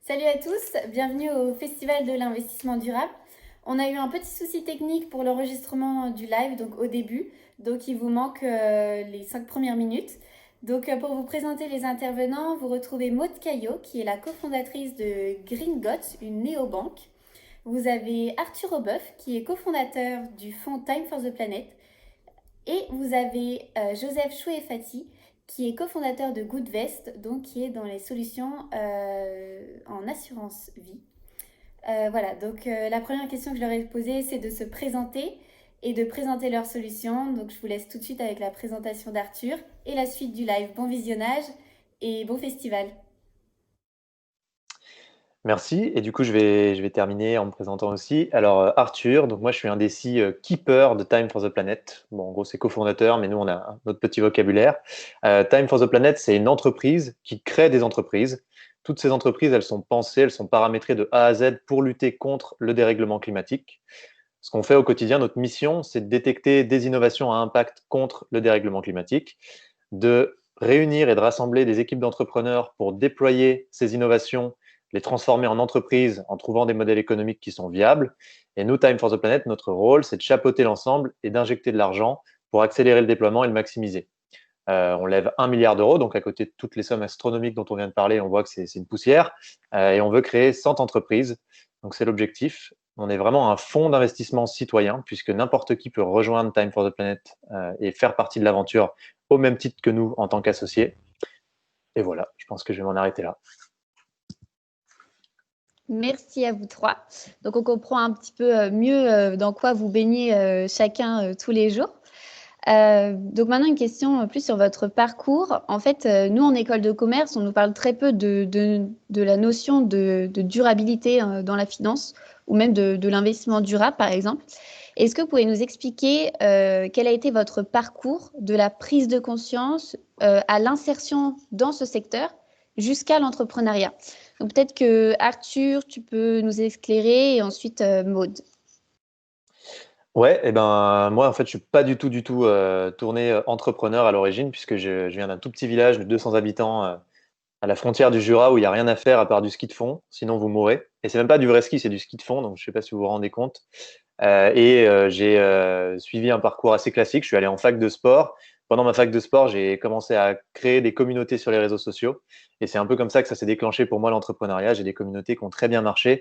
Salut à tous, bienvenue au Festival de l'investissement durable. On a eu un petit souci technique pour l'enregistrement du live, donc au début, donc il vous manque les 5 premières minutes. Donc pour vous présenter les intervenants, vous retrouvez Maud Caillot, qui est la cofondatrice de Gringot, une néobanque. Vous avez Arthur Aubeuf, qui est cofondateur du fonds Time for the Planet. Et vous avez Joseph Chouefati, qui est cofondateur de Goodvest, donc qui est dans les solutions en assurance vie. Voilà, donc la première question que je leur ai posée, c'est de se présenter et de présenter leurs solutions. Donc je vous laisse tout de suite avec la présentation d'Arthur et la suite du live. Bon visionnage et bon festival. Merci. Et du coup, je vais terminer en me présentant aussi. Alors, Arthur, donc moi, je suis un des 6 keepers de Time for the Planet. Bon, en gros, c'est cofondateur, mais nous, on a notre petit vocabulaire. Time for the Planet, c'est une entreprise qui crée des entreprises. Toutes ces entreprises, elles sont pensées, elles sont paramétrées de A à Z pour lutter contre le dérèglement climatique. Ce qu'on fait au quotidien, notre mission, c'est de détecter des innovations à impact contre le dérèglement climatique, de réunir et de rassembler des équipes d'entrepreneurs pour déployer ces innovations, les transformer en entreprises en trouvant des modèles économiques qui sont viables. Et nous, Time for the Planet, notre rôle, c'est de chapeauter l'ensemble et d'injecter de l'argent pour accélérer le déploiement et le maximiser. On lève 1 milliard d'euros, donc à côté de toutes les sommes astronomiques dont on vient de parler, on voit que c'est une poussière. Et on veut créer 100 entreprises, donc c'est l'objectif. On est vraiment un fonds d'investissement citoyen, puisque n'importe qui peut rejoindre Time for the Planet et faire partie de l'aventure au même titre que nous en tant qu'associés. Et voilà, je pense que je vais m'en arrêter là. Merci à vous trois. Donc, on comprend un petit peu mieux dans quoi vous baignez chacun tous les jours. Donc maintenant, une question plus sur votre parcours. En fait, nous, en école de commerce, on nous parle très peu de la notion de durabilité dans la finance ou même de l'investissement durable, par exemple. Est-ce que vous pouvez nous expliquer quel a été votre parcours de la prise de conscience à l'insertion dans ce secteur jusqu'à l'entrepreneuriat? Donc peut-être que Arthur, tu peux nous éclairer et ensuite Maud. Ouais, et ben moi en fait je suis pas du tout tourné entrepreneur à l'origine puisque je viens d'un tout petit village de 200 habitants à la frontière du Jura où il y a rien à faire à part du ski de fond, sinon vous mourrez. Et c'est même pas du vrai ski, c'est du ski de fond, donc je sais pas si vous vous rendez compte. J'ai suivi un parcours assez classique. Je suis allé en fac de sport. Pendant ma fac de sport, j'ai commencé à créer des communautés sur les réseaux sociaux. Et c'est un peu comme ça que ça s'est déclenché pour moi l'entrepreneuriat. J'ai des communautés qui ont très bien marché,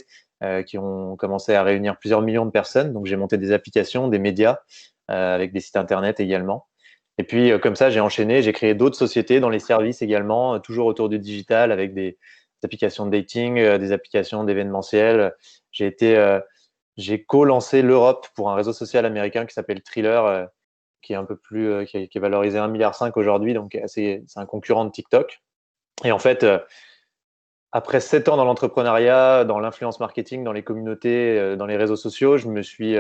qui ont commencé à réunir plusieurs millions de personnes. Donc j'ai monté des applications, des médias, avec des sites internet également. Et puis comme ça, j'ai enchaîné. J'ai créé d'autres sociétés dans les services également, toujours autour du digital, avec des applications de dating, des applications d'événementiel. J'ai été j'ai co-lancé l'Europe pour un réseau social américain qui s'appelle Thriller, qui est un peu plus, qui est valorisé 1,5 milliard aujourd'hui, donc c'est un concurrent de TikTok. Et en fait, après 7 ans dans l'entrepreneuriat, dans l'influence marketing, dans les communautés, dans les réseaux sociaux, je me suis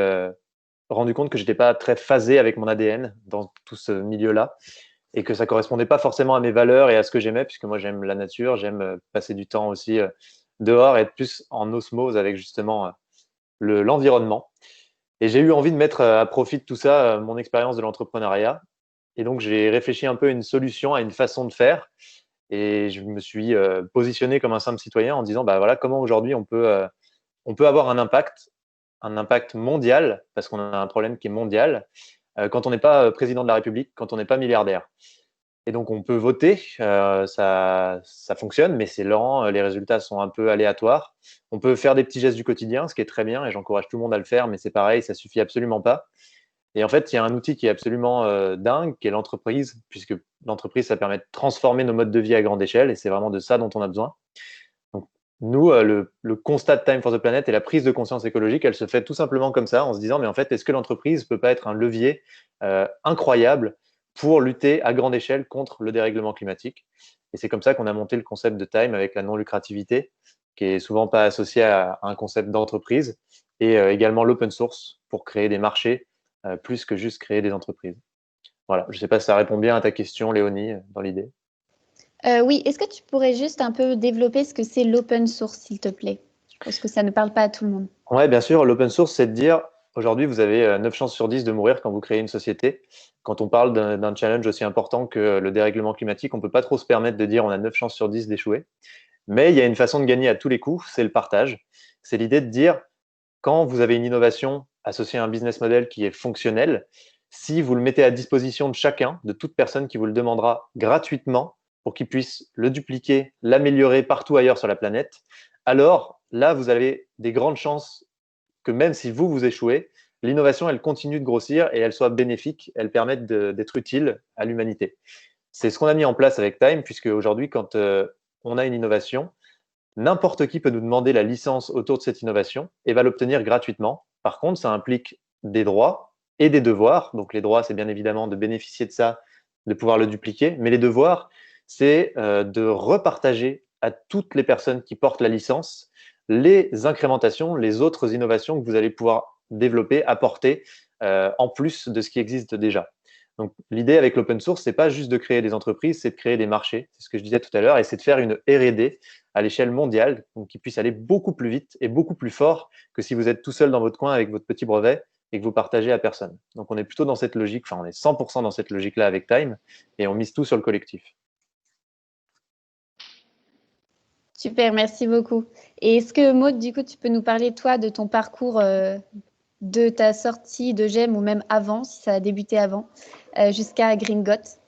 rendu compte que j'étais pas très phasé avec mon ADN dans tout ce milieu-là et que ça correspondait pas forcément à mes valeurs et à ce que j'aimais, puisque moi j'aime la nature, j'aime passer du temps aussi dehors et être plus en osmose avec justement l'environnement. Et j'ai eu envie de mettre à profit de tout ça mon expérience de l'entrepreneuriat. Et donc, j'ai réfléchi un peu à une solution, à une façon de faire. Et je me suis positionné comme un simple citoyen en disant, bah voilà, comment aujourd'hui on peut avoir un impact mondial, parce qu'on a un problème qui est mondial, quand on n'est pas président de la République, quand on n'est pas milliardaire. Et donc, on peut voter, ça fonctionne, mais c'est lent, les résultats sont un peu aléatoires. On peut faire des petits gestes du quotidien, ce qui est très bien, et j'encourage tout le monde à le faire, mais c'est pareil, ça suffit absolument pas. Et en fait, il y a un outil qui est absolument dingue, qui est l'entreprise, puisque l'entreprise, ça permet de transformer nos modes de vie à grande échelle, et c'est vraiment de ça dont on a besoin. Donc, nous, le constat de Time for the Planet et la prise de conscience écologique, elle se fait tout simplement comme ça, en se disant, mais en fait, est-ce que l'entreprise peut pas être un levier incroyable pour lutter à grande échelle contre le dérèglement climatique? Et c'est comme ça qu'on a monté le concept de Time avec la non-lucrativité, qui est souvent pas associé à un concept d'entreprise, et également l'open source pour créer des marchés plus que juste créer des entreprises. Voilà, je ne sais pas si ça répond bien à ta question, Léonie, dans l'idée. Oui, est-ce que tu pourrais juste un peu développer ce que c'est l'open source, s'il te plaît? Je pense que ça ne parle pas à tout le monde. Ouais, bien sûr, l'open source, c'est de dire, aujourd'hui, vous avez 9 chances sur 10 de mourir quand vous créez une société. Quand on parle d'un challenge aussi important que le dérèglement climatique, on ne peut pas trop se permettre de dire on a 9 chances sur 10 d'échouer. Mais il y a une façon de gagner à tous les coups, c'est le partage. C'est l'idée de dire, quand vous avez une innovation associée à un business model qui est fonctionnel, si vous le mettez à disposition de chacun, de toute personne qui vous le demandera gratuitement pour qu'il puisse le dupliquer, l'améliorer partout ailleurs sur la planète, alors là, vous avez des grandes chances que même si vous échouez, l'innovation, elle continue de grossir et elle soit bénéfique, elle permette d'être utile à l'humanité. C'est ce qu'on a mis en place avec Time, puisque aujourd'hui, quand on a une innovation, n'importe qui peut nous demander la licence autour de cette innovation et va l'obtenir gratuitement. Par contre, ça implique des droits et des devoirs. Donc les droits, c'est bien évidemment de bénéficier de ça, de pouvoir le dupliquer. Mais les devoirs, c'est de repartager à toutes les personnes qui portent la licence les incrémentations, les autres innovations que vous allez pouvoir développer, apporter en plus de ce qui existe déjà. Donc, l'idée avec l'open source, c'est pas juste de créer des entreprises, c'est de créer des marchés. C'est ce que je disais tout à l'heure, et c'est de faire une R&D à l'échelle mondiale, donc qui puisse aller beaucoup plus vite et beaucoup plus fort que si vous êtes tout seul dans votre coin avec votre petit brevet et que vous partagez à personne. Donc, on est plutôt dans cette logique, enfin, on est 100% dans cette logique-là avec Time, et on mise tout sur le collectif. Super, merci beaucoup. Et est-ce que Maud, du coup, tu peux nous parler, toi, de ton parcours, de ta sortie de GEM ou même avant, si ça a débuté avant, jusqu'à Gringot?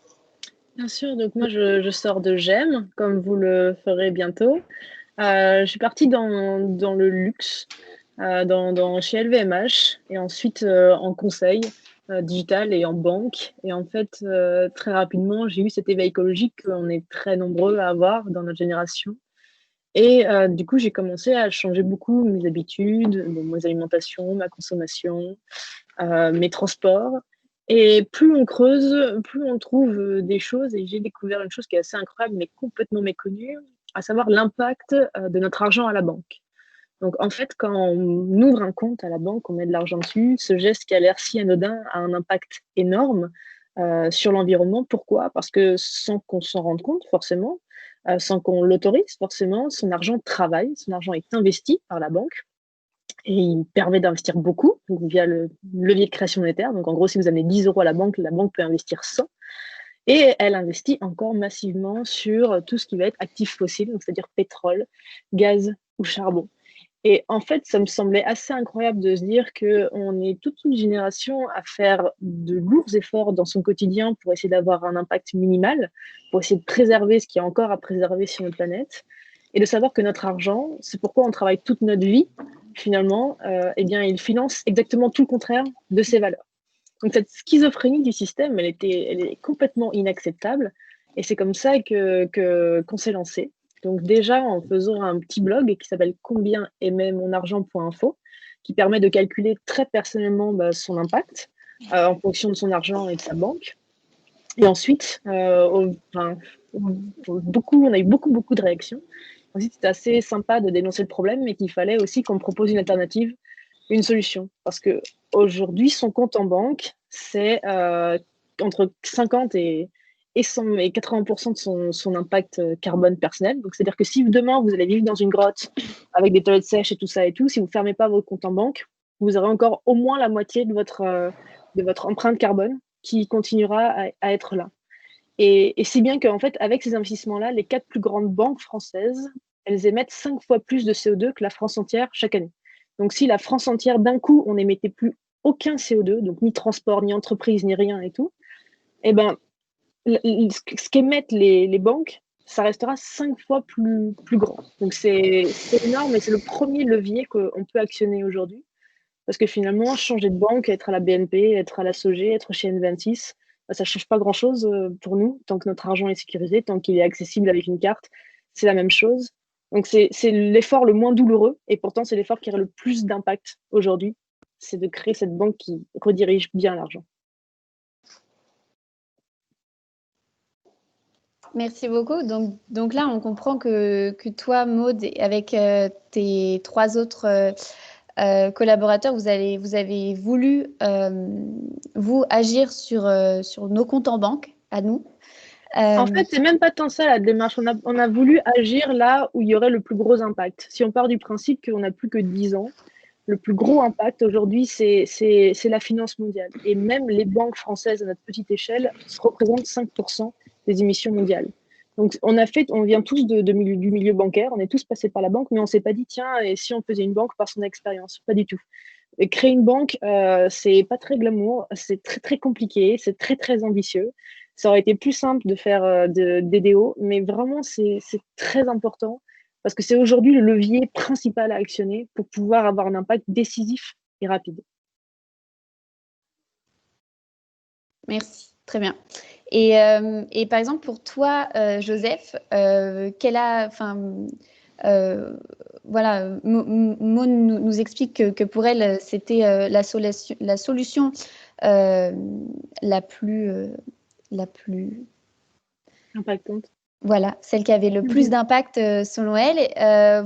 Bien sûr, donc moi je sors de GEM, comme vous le ferez bientôt. Je suis partie dans le luxe, chez LVMH, et ensuite en conseil digital et en banque. Et en fait, très rapidement, j'ai eu cet éveil écologique qu'on est très nombreux à avoir dans notre génération. Et du coup, j'ai commencé à changer beaucoup mes habitudes, mes alimentations, ma consommation, mes transports. Et plus on creuse, plus on trouve des choses. Et j'ai découvert une chose qui est assez incroyable, mais complètement méconnue, à savoir l'impact de notre argent à la banque. Donc, en fait, quand on ouvre un compte à la banque, on met de l'argent dessus, ce geste qui a l'air si anodin a un impact énorme sur l'environnement. Pourquoi? Parce que sans qu'on s'en rende compte, forcément, sans qu'on l'autorise, forcément, son argent travaille, son argent est investi par la banque. Et il permet d'investir beaucoup donc via le levier de création monétaire. Donc, en gros, si vous amenez 10 € à la banque peut investir 100. Et elle investit encore massivement sur tout ce qui va être actif fossile, donc c'est-à-dire pétrole, gaz ou charbon. Et en fait, ça me semblait assez incroyable de se dire qu'on est toute une génération à faire de lourds efforts dans son quotidien pour essayer d'avoir un impact minimal, pour essayer de préserver ce qu'il y a encore à préserver sur notre planète, et de savoir que notre argent, c'est pourquoi on travaille toute notre vie, finalement, eh bien, il finance exactement tout le contraire de ses valeurs. Donc cette schizophrénie du système, elle est complètement inacceptable, et c'est comme ça qu'on s'est lancé. Donc déjà en faisant un petit blog qui s'appelle combienaimetmonargent.info, qui permet de calculer très personnellement son impact en fonction de son argent et de sa banque. Et ensuite, on a eu beaucoup de réactions. Ensuite, c'était assez sympa de dénoncer le problème, mais qu'il fallait aussi qu'on propose une alternative, une solution. Parce qu'aujourd'hui, son compte en banque, c'est entre 50 et 80% de son impact carbone personnel. Donc, c'est-à-dire que si demain, vous allez vivre dans une grotte avec des toilettes sèches et tout ça et tout, si vous ne fermez pas votre compte en banque, vous aurez encore au moins la moitié de votre empreinte carbone qui continuera à être là. Et si bien qu'en fait, avec ces investissements-là, les 4 plus grandes banques françaises, elles émettent 5 fois plus de CO2 que la France entière chaque année. Donc, si la France entière, d'un coup, on n'émettait plus aucun CO2, donc ni transport, ni entreprise, ni rien et tout, eh ben, ce qu'émettent les banques, ça restera 5 fois plus grand. Donc, c'est énorme et c'est le premier levier qu'on peut actionner aujourd'hui. Parce que finalement, changer de banque, être à la BNP, être à la SOG, être chez N26, ça ne change pas grand-chose pour nous, tant que notre argent est sécurisé, tant qu'il est accessible avec une carte, c'est la même chose. Donc c'est l'effort le moins douloureux, et pourtant c'est l'effort qui a le plus d'impact aujourd'hui, c'est de créer cette banque qui redirige bien l'argent. Merci beaucoup. Donc là, on comprend que toi, Maud, avec tes 3 autres collaborateurs, vous avez voulu vous agir sur nos comptes en banque, à nous. En fait, c'est même pas tant ça la démarche. On a voulu agir là où il y aurait le plus gros impact. Si on part du principe qu'on n'a plus que 10 ans, le plus gros impact aujourd'hui, c'est la finance mondiale. Et même les banques françaises à notre petite échelle représentent 5% des émissions mondiales. Donc, on vient tous du milieu bancaire, on est tous passés par la banque, mais on s'est pas dit, tiens, et si on faisait une banque par son expérience? Pas du tout. Et créer une banque, c'est pas très glamour, c'est très, très compliqué, c'est très, très ambitieux. Ça aurait été plus simple de faire des DDO, mais vraiment, c'est très important parce que c'est aujourd'hui le levier principal à actionner pour pouvoir avoir un impact décisif et rapide. Merci, très bien. Et par exemple, pour toi, Joseph, voilà, Maud nous explique que pour elle, c'était la solution la plus Impactante. voilà, celle qui avait le plus d'impact selon elle.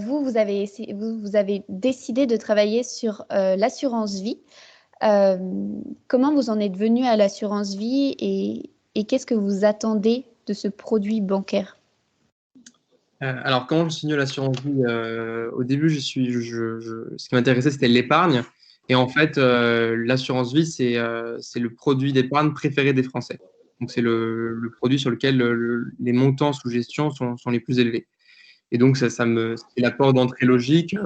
Vous avez décidé de travailler sur l'assurance vie. Comment vous en êtes venu à l'assurance vie et qu'est-ce que vous attendez de ce produit bancaire? Alors, comment je suis venu à l'assurance vie? Au début, ce qui m'intéressait, c'était l'épargne. Et en fait, l'assurance vie, c'est le produit d'épargne préféré des Français. Donc, c'est le produit sur lequel les montants sous gestion sont les plus élevés. Et donc, c'est la porte d'entrée logique.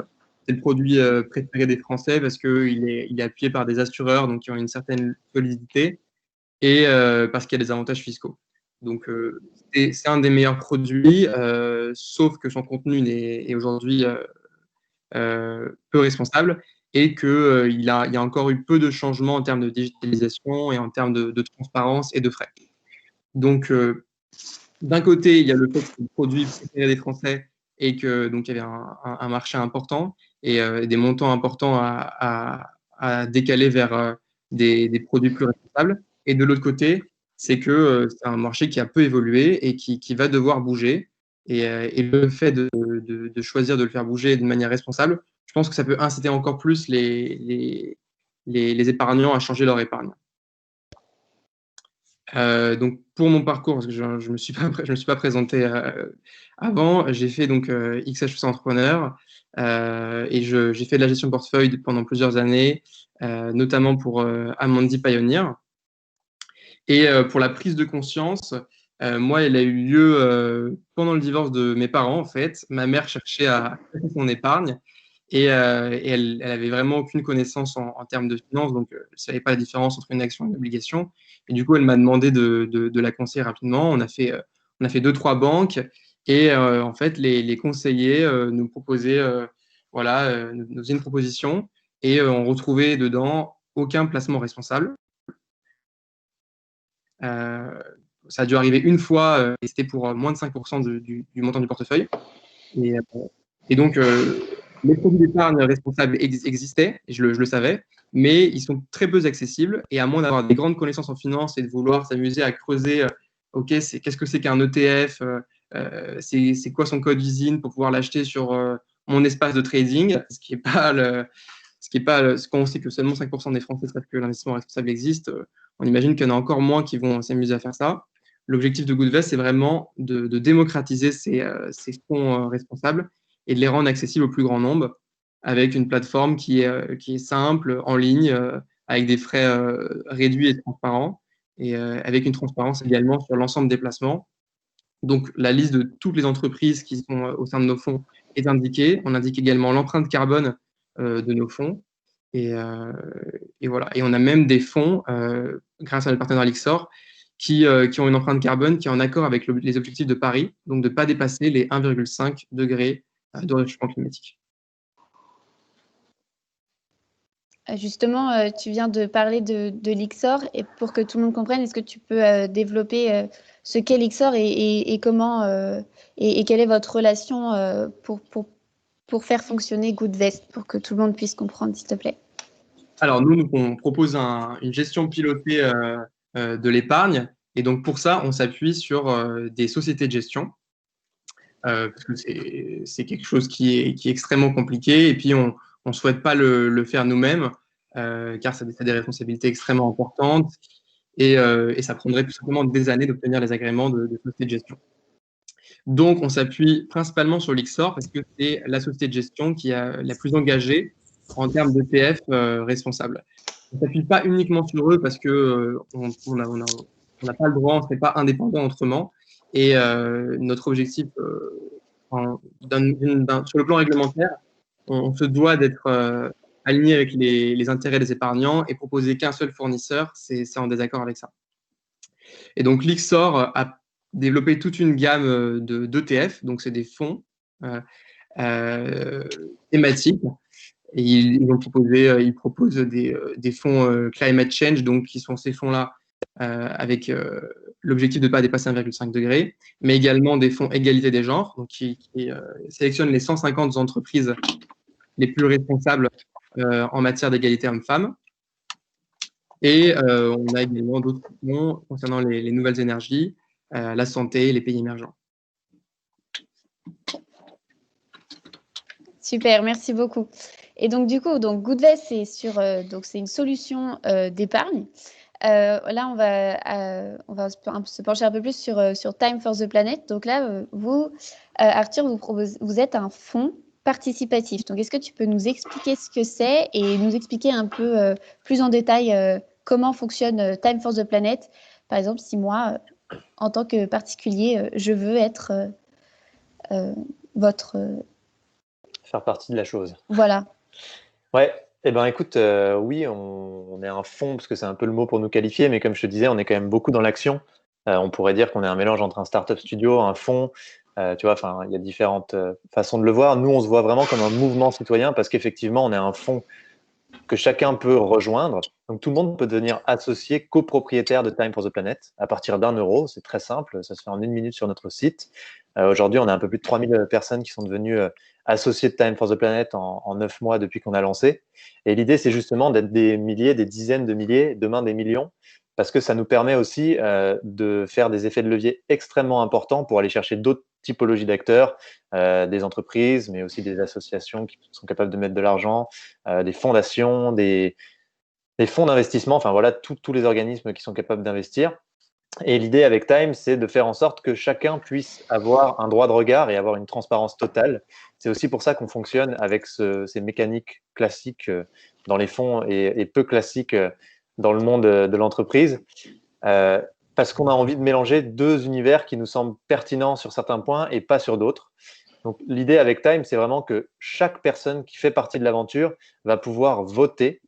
C'est le produit préféré des Français parce qu'il est appuyé par des assureurs donc, qui ont une certaine solidité et parce qu'il y a des avantages fiscaux. Donc, c'est un des meilleurs produits, sauf que son contenu est aujourd'hui peu responsable et qu'il y a encore eu peu de changements en termes de digitalisation et en termes de transparence et de frais. Donc, d'un côté, il y a le fait que c'est le produit préféré des Français et que donc il y avait un marché important et des montants importants à décaler vers des produits plus responsables. Et de l'autre côté, c'est que c'est un marché qui a peu évolué et qui va devoir bouger. Et le fait de choisir de le faire bouger de manière responsable, je pense que ça peut inciter encore plus les épargnants à changer leur épargne. Donc pour mon parcours, parce que je me suis pas présenté avant, j'ai fait donc XHEC Entrepreneur et j'ai fait de la gestion de portefeuille pendant plusieurs années, notamment pour Amundi Pioneer. Et pour la prise de conscience, moi, elle a eu lieu pendant le divorce de mes parents, en fait. Ma mère cherchait à faire son épargne et elle avait vraiment aucune connaissance en termes de finances, donc elle ne savait pas la différence entre une action et une obligation. Et du coup, elle m'a demandé de la conseiller rapidement. On a fait 2-3 banques et en fait, les conseillers nous proposaient, nous faisaient une proposition et on retrouvait dedans aucun placement responsable. Ça a dû arriver une fois et c'était pour moins de 5% du montant du portefeuille. Et donc, les produits d'épargne responsables existaient, et je le savais, mais ils sont très peu accessibles. Et à moins d'avoir des grandes connaissances en finance et de vouloir s'amuser à creuser, OK, qu'est-ce que c'est qu'un ETF, c'est quoi son code usine pour pouvoir l'acheter sur mon espace de trading, ce qui est pas quand on sait que seulement 5% des Français savent que l'investissement responsable existe, on imagine qu'il y en a encore moins qui vont s'amuser à faire ça. L'objectif de Goodvest, c'est vraiment de démocratiser ces fonds responsables et de les rendre accessibles au plus grand nombre avec une plateforme qui est simple, en ligne, avec des frais réduits et transparents, et avec une transparence également sur l'ensemble des placements. Donc, la liste de toutes les entreprises qui sont au sein de nos fonds est indiquée. On indique également l'empreinte carbone de nos fonds. Et voilà. Et on a même des fonds, grâce à notre partenaire Lixor, qui ont une empreinte carbone qui est en accord avec les objectifs de Paris, donc de ne pas dépasser les 1,5 degrés de réchauffement climatique. Justement, tu viens de parler de Lixor et pour que tout le monde comprenne, est-ce que tu peux développer ce qu'est Lixor et comment et quelle est votre relation pour faire fonctionner Goodvest pour que tout le monde puisse comprendre, s'il te plaît? Alors, nous, on propose une gestion pilotée de l'épargne. Et donc, pour ça, on s'appuie sur des sociétés de gestion. Parce que c'est quelque chose qui est extrêmement compliqué. Et puis, on ne souhaite pas le faire nous-mêmes, car ça a des responsabilités extrêmement importantes. Et ça prendrait tout simplement des années d'obtenir les agréments de sociétés de gestion. Donc, on s'appuie principalement sur Lixor parce que c'est la société de gestion qui est la plus engagée en termes d'ETF responsables. On ne s'appuie pas uniquement sur eux parce qu'on n'a pas le droit, on ne serait pas indépendant autrement. Et notre objectif, sur le plan réglementaire, on se doit d'être aligné avec les intérêts des épargnants et proposer qu'un seul fournisseur, c'est en désaccord avec ça. Et donc, Lyxor a développé toute une gamme d'ETF, donc c'est des fonds thématiques. Et ils proposent des fonds climate change, donc qui sont ces fonds-là avec l'objectif de ne pas dépasser 1,5 degré, mais également des fonds égalité des genres, donc qui sélectionnent les 150 entreprises les plus responsables en matière d'égalité hommes-femmes. Et on a également d'autres fonds concernant les nouvelles énergies, la santé et les pays émergents. Super, merci beaucoup. Et donc, du coup, Goodvest, c'est une solution d'épargne. Là, on va se pencher un peu plus sur Time for the Planet. Donc là, vous, Arthur, vous êtes un fonds participatif. Donc, est-ce que tu peux nous expliquer ce que c'est et nous expliquer un peu plus en détail comment fonctionne Time for the Planet? Par exemple, si moi, en tant que particulier, je veux être votre... Faire partie de la chose. Voilà. Ouais, eh ben écoute, oui, on est un fonds, parce que c'est un peu le mot pour nous qualifier, mais comme je te disais, on est quand même beaucoup dans l'action. On pourrait dire qu'on est un mélange entre un startup studio, un fonds, tu vois, enfin, il y a différentes façons de le voir. Nous, on se voit vraiment comme un mouvement citoyen, parce qu'effectivement, on est un fonds que chacun peut rejoindre. Donc, tout le monde peut devenir associé, copropriétaire de Time for the Planet à partir d'€1. C'est très simple, ça se fait en 1 minute sur notre site. Aujourd'hui, on a un peu plus de 3000 personnes qui sont devenues associés de Time for the Planet en 9 mois depuis qu'on a lancé. Et l'idée, c'est justement d'être des milliers, des dizaines de milliers, demain des millions, parce que ça nous permet aussi de faire des effets de levier extrêmement importants pour aller chercher d'autres typologies d'acteurs, des entreprises, mais aussi des associations qui sont capables de mettre de l'argent, des fondations, des fonds d'investissement, enfin voilà, tous les organismes qui sont capables d'investir. Et l'idée avec Time, c'est de faire en sorte que chacun puisse avoir un droit de regard et avoir une transparence totale. C'est aussi pour ça qu'on fonctionne avec ces mécaniques classiques dans les fonds et peu classiques dans le monde de l'entreprise, parce qu'on a envie de mélanger deux univers qui nous semblent pertinents sur certains points et pas sur d'autres. Donc, l'idée avec Time, c'est vraiment que chaque personne qui fait partie de l'aventure va pouvoir voter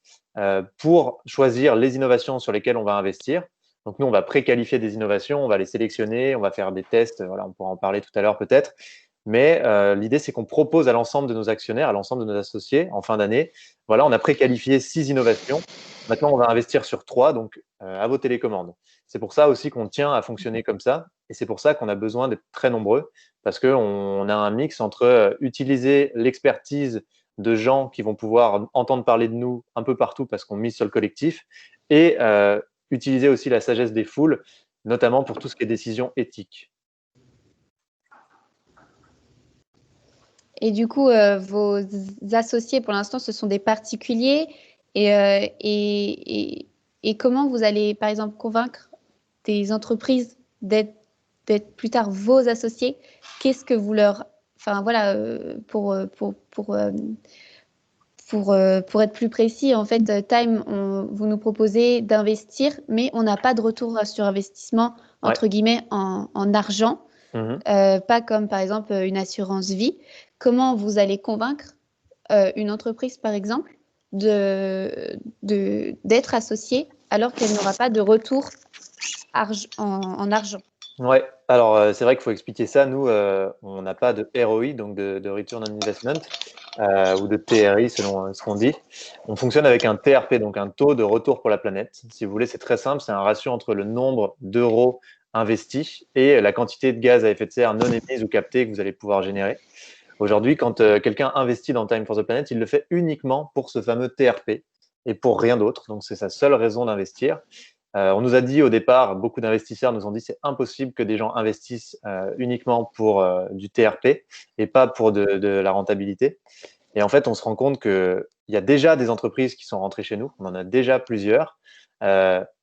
pour choisir les innovations sur lesquelles on va investir. Donc, nous, on va préqualifier des innovations, on va les sélectionner, on va faire des tests, voilà, on pourra en parler tout à l'heure peut-être. Mais l'idée, c'est qu'on propose à l'ensemble de nos actionnaires, à l'ensemble de nos associés, en fin d'année, voilà, on a préqualifié 6 innovations. Maintenant, on va investir sur 3, donc à vos télécommandes. C'est pour ça aussi qu'on tient à fonctionner comme ça. Et c'est pour ça qu'on a besoin d'être très nombreux, parce qu'on a un mix entre utiliser l'expertise de gens qui vont pouvoir entendre parler de nous un peu partout parce qu'on mise sur le collectif, et utiliser aussi la sagesse des foules, notamment pour tout ce qui est décision éthique. Et du coup, vos associés, pour l'instant, ce sont des particuliers. Et comment vous allez, par exemple, convaincre des entreprises d'être plus tard vos associés? Qu'est-ce que vous leur... Enfin, voilà, pour être plus précis, en fait, Time, vous nous proposez d'investir, mais on n'a pas de retour sur investissement, entre guillemets, en argent. Pas comme, par exemple, une assurance vie. Comment vous allez convaincre une entreprise, par exemple, d'être associée alors qu'elle n'aura pas de retour en argent? Ouais, alors c'est vrai qu'il faut expliquer ça. Nous, on n'a pas de ROI, donc de Return on Investment, ou de TRI selon ce qu'on dit. On fonctionne avec un TRP, donc un taux de retour pour la planète. Si vous voulez, c'est très simple, c'est un ratio entre le nombre d'euros investis et la quantité de gaz à effet de serre non émise ou captée que vous allez pouvoir générer. Aujourd'hui, quand quelqu'un investit dans Time for the Planet, il le fait uniquement pour ce fameux TRP et pour rien d'autre. Donc, c'est sa seule raison d'investir. On nous a dit au départ, beaucoup d'investisseurs nous ont dit c'est impossible que des gens investissent uniquement pour du TRP et pas pour de la rentabilité. Et en fait, on se rend compte qu'il y a déjà des entreprises qui sont rentrées chez nous. On en a déjà plusieurs,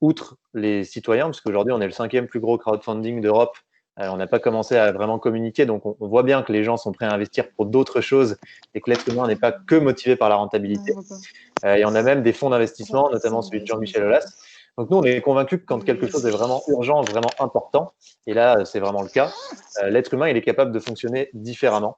outre les citoyens, parce qu'aujourd'hui, on est le 5e plus gros crowdfunding d'Europe. On n'a pas commencé à vraiment communiquer, donc on voit bien que les gens sont prêts à investir pour d'autres choses et que l'être humain n'est pas que motivé par la rentabilité. Et on a même des fonds d'investissement, notamment celui de Jean-Michel Aulas, Donc nous, on est convaincus que quand quelque chose est vraiment urgent, vraiment important, et là, c'est vraiment le cas, l'être humain, il est capable de fonctionner différemment.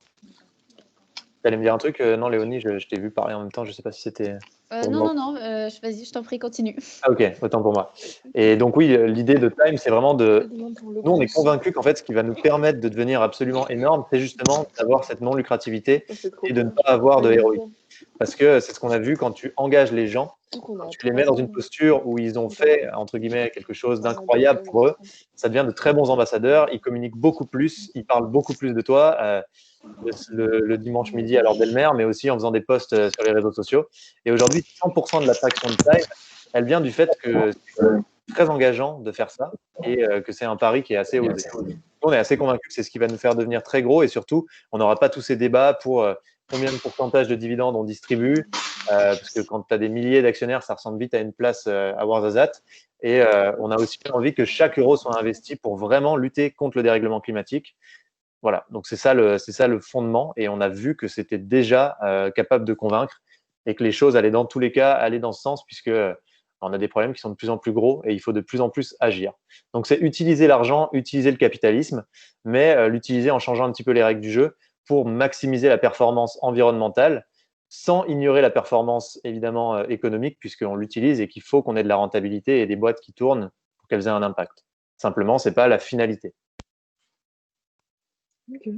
Tu allais me dire un truc? Non, Léonie, je t'ai vu parler en même temps, je ne sais pas si c'était pour Non, moi. non, non, vas-y, je t'en prie, continue. Ah ok, autant pour moi. Et donc oui, l'idée de Time, c'est vraiment de... Nous, on est convaincus qu'en fait, ce qui va nous permettre de devenir absolument énorme, c'est justement d'avoir cette non-lucrativité et de ne pas avoir de héroïne. Parce que c'est ce qu'on a vu quand tu engages les gens, quand tu les mets dans une posture où ils ont fait, entre guillemets, quelque chose d'incroyable pour eux, ça devient de très bons ambassadeurs, ils communiquent beaucoup plus, ils parlent beaucoup plus de toi le dimanche midi à leur belle-mère, mais aussi en faisant des posts sur les réseaux sociaux. Et aujourd'hui, 100% de l'attraction de Time, elle vient du fait que c'est très engageant de faire ça et que c'est un pari qui est assez osé. On est assez convaincus que c'est ce qui va nous faire devenir très gros et surtout, on n'aura pas tous ces débats pour combien de pourcentage de dividendes on distribue, parce que quand tu as des milliers d'actionnaires, ça ressemble vite à une place à Ouarzazate. Et on a aussi envie que chaque euro soit investi pour vraiment lutter contre le dérèglement climatique. Voilà, donc c'est ça le fondement. Et on a vu que c'était déjà capable de convaincre et que les choses allaient dans tous les cas aller dans ce sens puisque on a des problèmes qui sont de plus en plus gros et il faut de plus en plus agir. Donc c'est utiliser l'argent, utiliser le capitalisme, mais l'utiliser en changeant un petit peu les règles du jeu pour maximiser la performance environnementale sans ignorer la performance évidemment économique puisqu'on l'utilise et qu'il faut qu'on ait de la rentabilité et des boîtes qui tournent pour qu'elles aient un impact. Simplement, ce n'est pas la finalité. Ok.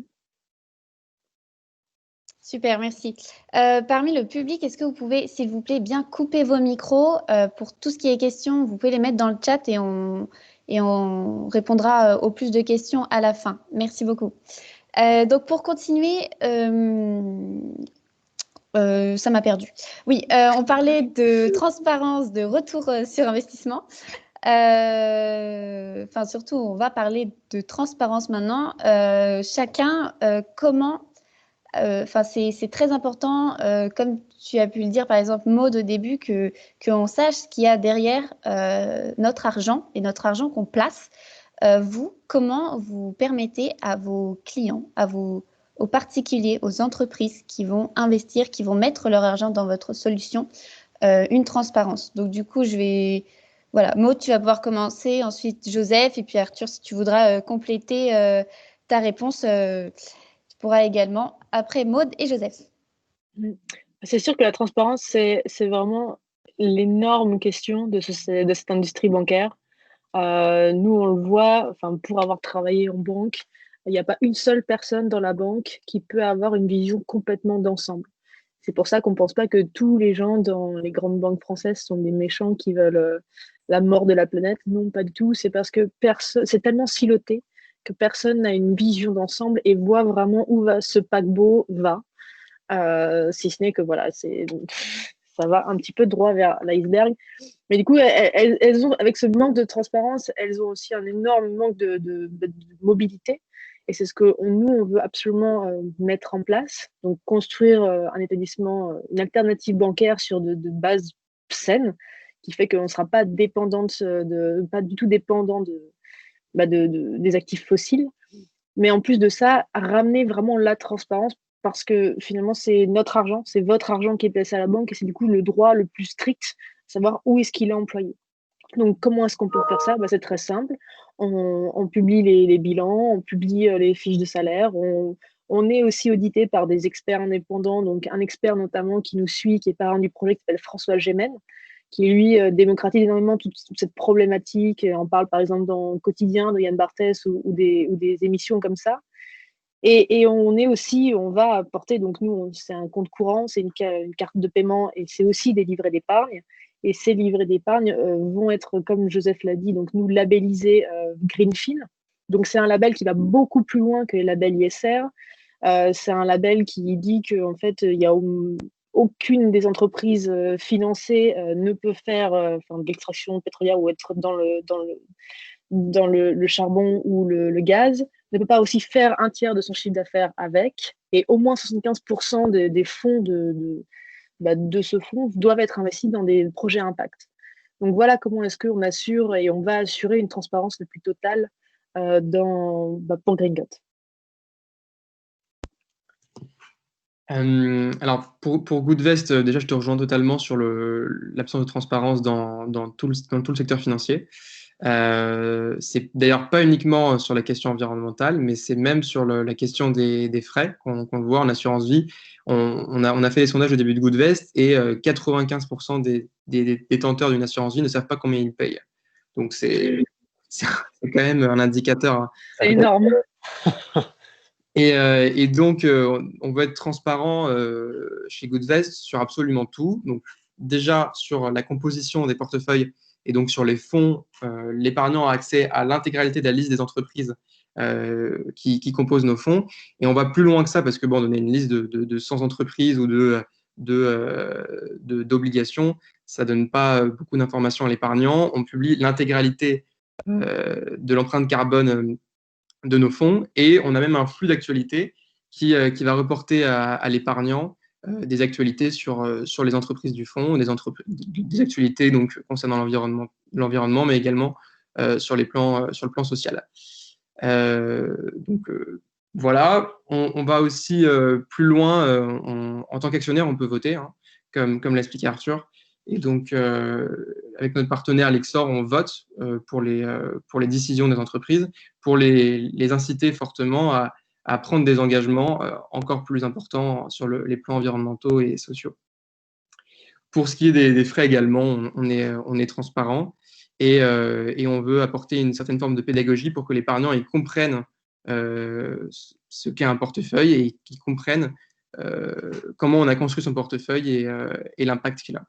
Super, merci. Parmi le public, est-ce que vous pouvez, s'il vous plaît, bien couper vos micros pour tout ce qui est questions, vous pouvez les mettre dans le chat et on répondra au plus de questions à la fin. Merci beaucoup. Donc, pour continuer, ça m'a perdu. Oui, on parlait de transparence, de retour sur investissement. Enfin, surtout, on va parler de transparence maintenant. Chacun, comment... Enfin, c'est très important, comme tu as pu le dire, par exemple, Maud, au début, qu'on sache ce qu'il y a derrière notre argent et notre argent qu'on place. Vous, comment vous permettez à vos clients, aux particuliers, aux entreprises qui vont investir, qui vont mettre leur argent dans votre solution, une transparence. Donc, du coup, voilà, Maud, tu vas pouvoir commencer, ensuite Joseph, et puis Arthur, si tu voudras compléter ta réponse, tu pourras également, après Maud et Joseph. C'est sûr que la transparence, c'est vraiment l'énorme question de cette industrie bancaire. Nous, on le voit, enfin, pour avoir travaillé en banque, il n'y a pas une seule personne dans la banque qui peut avoir une vision complètement d'ensemble. C'est pour ça qu'on ne pense pas que tous les gens dans les grandes banques françaises sont des méchants qui veulent la mort de la planète. Non, pas du tout. C'est parce que c'est tellement siloté que personne n'a une vision d'ensemble et voit vraiment où ce paquebot va. Si ce n'est que voilà, ça va un petit peu droit vers l'iceberg. Mais du coup, elles ont, avec ce manque de transparence, elles ont aussi un énorme manque de mobilité. Et c'est ce que nous, on veut absolument mettre en place. Donc, construire un établissement, une alternative bancaire sur de bases saines, qui fait qu'on ne sera pas dépendante, pas du tout dépendant des actifs fossiles. Mais en plus de ça, ramener vraiment la transparence parce que finalement, c'est notre argent, c'est votre argent qui est placé à la banque et c'est du coup le droit le plus strict, savoir où est-ce qu'il est employé. Donc, comment est-ce qu'on peut faire ça? C'est très simple. On publie les bilans, on publie les fiches de salaire, on est aussi audité par des experts indépendants, donc un expert notamment qui nous suit, qui est parrain du projet, qui s'appelle François Gémen, qui lui démocratise énormément toute cette problématique. On parle par exemple dans le quotidien de Yann Barthès ou des émissions comme ça. Et on est aussi, on va apporter, donc nous, c'est un compte courant, c'est une carte de paiement et c'est aussi des livrets d'épargne. Et ces livrets d'épargne vont être, comme Joseph l'a dit, donc nous labellisés Greenfin. Donc c'est un label qui va beaucoup plus loin que les labels ISR. C'est un label qui dit qu'en fait, il y a aucune des entreprises financées ne peut faire de l'extraction pétrolière ou être dans le charbon ou le gaz, ne peut pas aussi faire un tiers de son chiffre d'affaires avec, et au moins 75% des fonds de ce fonds doivent être investis dans des projets à impact. Donc voilà comment est-ce qu'on assure et on va assurer une transparence la plus totale pour Green Got. Alors, pour Goodvest, déjà, je te rejoins totalement sur l'absence de transparence dans tout le secteur financier. C'est d'ailleurs pas uniquement sur la question environnementale, mais c'est même sur la question des frais qu'on voit en assurance vie. On a fait des sondages au début de Goodvest et 95% des détenteurs d'une assurance vie ne savent pas combien ils payent. Donc, c'est quand même un indicateur, hein. C'est énorme. Et donc, on veut être transparent chez Goodvest sur absolument tout. Donc, déjà, sur la composition des portefeuilles et donc sur les fonds, l'épargnant a accès à l'intégralité de la liste des entreprises qui composent nos fonds. Et on va plus loin que ça parce que, bon, donner une liste de 100 entreprises ou d'obligations, ça ne donne pas beaucoup d'informations à l'épargnant. On publie l'intégralité de l'empreinte carbone de nos fonds et on a même un flux d'actualités qui va reporter à l'épargnant des actualités sur les entreprises du fonds, des actualités donc, concernant l'environnement, mais également sur le plan social. Donc voilà, on va aussi plus loin. En tant qu'actionnaire, on peut voter, hein, comme l'a expliqué Arthur. Et donc, avec notre partenaire Lexor, on vote pour les décisions des entreprises, pour les inciter fortement à prendre des engagements encore plus importants sur les plans environnementaux et sociaux. Pour ce qui est des frais également, on est transparent et on veut apporter une certaine forme de pédagogie pour que l'épargnant comprenne ce qu'est un portefeuille et qu'ils comprennent comment on a construit son portefeuille et l'impact qu'il a.